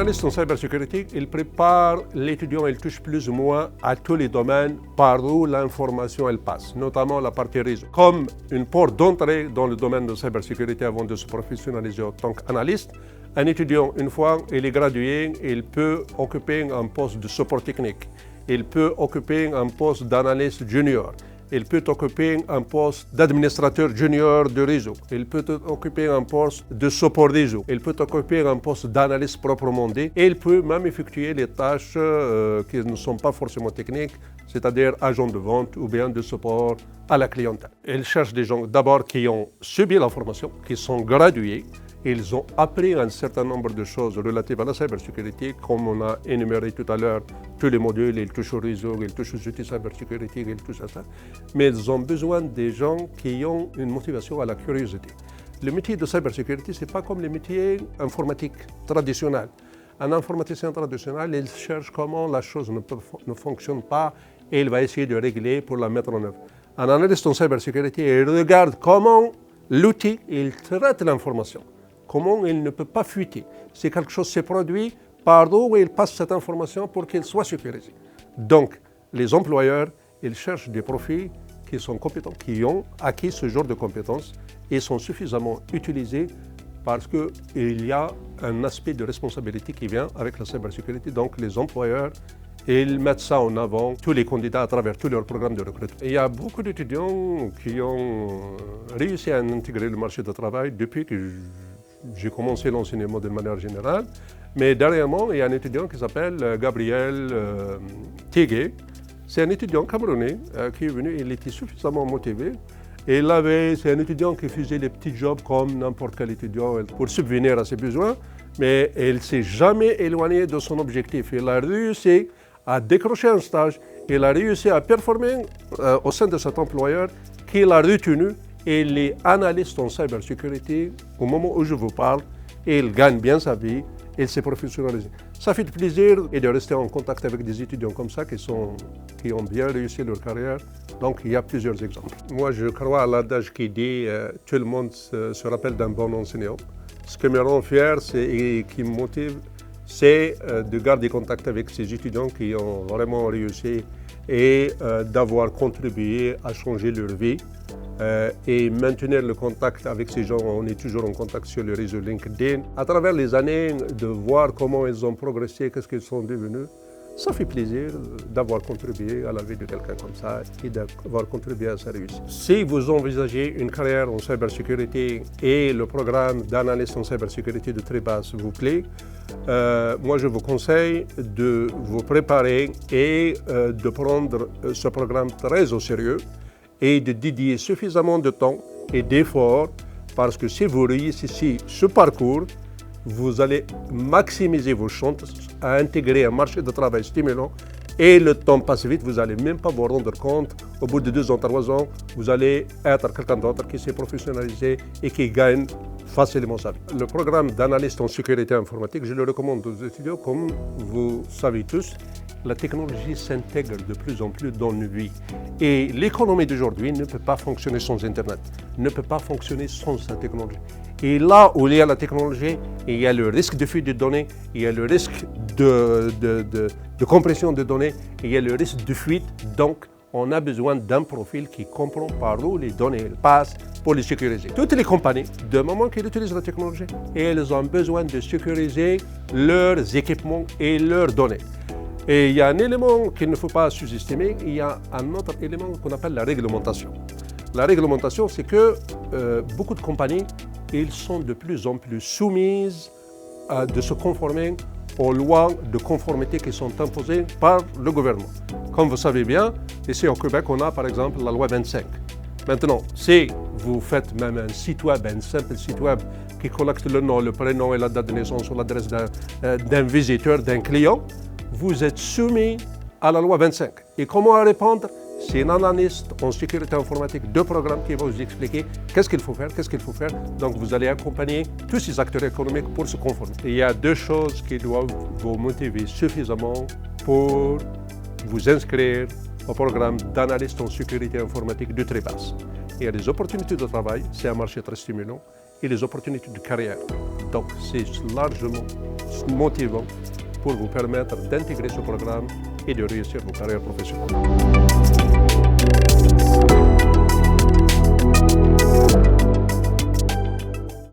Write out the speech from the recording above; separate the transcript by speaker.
Speaker 1: L'analyste en cybersécurité, il prépare l'étudiant, il touche plus ou moins à tous les domaines par où l'information elle passe, notamment la partie réseau. Comme une porte d'entrée dans le domaine de cybersécurité avant de se professionnaliser en tant qu'analyste, un étudiant, une fois il est gradué, il peut occuper un poste de support technique, il peut occuper un poste d'analyste junior, il peut occuper un poste d'administrateur junior de réseau, il peut occuper un poste de support réseau, il peut occuper un poste d'analyste proprement dit, et il peut même effectuer les tâches qui ne sont pas forcément techniques, c'est-à-dire agent de vente ou bien de support à la clientèle. Il cherche des gens d'abord qui ont subi la formation, qui sont gradués, ils ont appris un certain nombre de choses relatives à la cybersécurité, comme on a énuméré tout à l'heure, tous les modules, ils touchent au réseau, ils touchent aux outils cybersécurité, ils touchent à ça. Mais ils ont besoin des gens qui ont une motivation à la curiosité. Le métier de cybersécurité, ce n'est pas comme les métiers informatiques traditionnels. Un informaticien traditionnel, il cherche comment la chose ne fonctionne pas et il va essayer de régler pour la mettre en œuvre. Un analyste en cybersécurité, il regarde comment l'outil, il traite l'information. Comment il ne peut pas fuiter. Si quelque chose s'est produit, par où il passe cette information pour qu'elle soit sécurisée. Donc, les employeurs, ils cherchent des profils qui sont compétents, qui ont acquis ce genre de compétences et sont suffisamment utilisés parce qu'il y a un aspect de responsabilité qui vient avec la cybersécurité. Donc, les employeurs, ils mettent ça en avant, tous les candidats à travers tous leurs programmes de recrutement. Il y a beaucoup d'étudiants qui ont réussi à intégrer le marché du travail depuis que j'ai commencé l'enseignement de manière générale, mais dernièrement, il y a un étudiant qui s'appelle Gabriel Tégué. C'est un étudiant camerounais qui est venu, il était suffisamment motivé. Et c'est un étudiant qui faisait des petits jobs comme n'importe quel étudiant pour subvenir à ses besoins, mais il ne s'est jamais éloigné de son objectif. Il a réussi à décrocher un stage, il a réussi à performer au sein de cet employeur qu'il a retenu. Et les analystes en cybersécurité, au moment où je vous parle, ils gagnent bien sa vie, ils se professionnalisent. Ça fait plaisir de rester en contact avec des étudiants comme ça qui ont bien réussi leur carrière. Donc il y a plusieurs exemples. Moi je crois à l'adage qui dit tout le monde se rappelle d'un bon enseignant. Ce qui me rend fier et qui me motive, c'est de garder contact avec ces étudiants qui ont vraiment réussi et d'avoir contribué à changer leur vie. Et maintenir le contact avec ces gens, on est toujours en contact sur le réseau LinkedIn. À travers les années, de voir comment ils ont progressé, qu'est-ce qu'ils sont devenus, ça fait plaisir d'avoir contribué à la vie de quelqu'un comme ça et d'avoir contribué à sa réussite. Si vous envisagez une carrière en cybersécurité et le programme d'analyste en cybersécurité de Tribas vous plaît, moi je vous conseille de vous préparer et de prendre ce programme très au sérieux et de dédier suffisamment de temps et d'efforts parce que si vous réussissez ce parcours, vous allez maximiser vos chances à intégrer un marché de travail stimulant et le temps passe vite, vous n'allez même pas vous rendre compte. Au bout de 2 ans, 3 ans, vous allez être quelqu'un d'autre qui s'est professionnalisé et qui gagne facilement sa vie. Le programme d'analyste en sécurité informatique, je le recommande aux étudiants. Comme vous savez tous, la technologie s'intègre de plus en plus dans nos vies. Et l'économie d'aujourd'hui ne peut pas fonctionner sans Internet, ne peut pas fonctionner sans sa technologie. Et là où il y a la technologie, il y a le risque de fuite de données, il y a le risque de compression de données, il y a le risque de fuite. Donc, on a besoin d'un profil qui comprend par où les données passent pour les sécuriser. Toutes les compagnies, de moment qu'elles utilisent la technologie, elles ont besoin de sécuriser leurs équipements et leurs données. Et il y a un élément qu'il ne faut pas sous-estimer, il y a un autre élément qu'on appelle la réglementation. La réglementation, c'est que beaucoup de compagnies, ils sont de plus en plus soumises de se conformer aux lois de conformité qui sont imposées par le gouvernement. Comme vous savez bien, ici au Québec, on a par exemple la loi 25. Maintenant, si vous faites même un site web, un simple site web qui collecte le nom, le prénom et la date de naissance ou l'adresse d'un visiteur, d'un client, vous êtes soumis à la loi 25. Et comment répondre? C'est un analyste en sécurité informatique de programme qui va vous expliquer qu'est-ce qu'il faut faire, Donc vous allez accompagner tous ces acteurs économiques pour se conformer. Il y a 2 choses qui doivent vous motiver suffisamment pour vous inscrire au programme d'analyste en sécurité informatique de Tribas. Il y a des opportunités de travail, c'est un marché très stimulant, et les opportunités de carrière. Donc c'est largement motivant pour vous permettre d'intégrer ce programme et de réussir vos carrières professionnelles.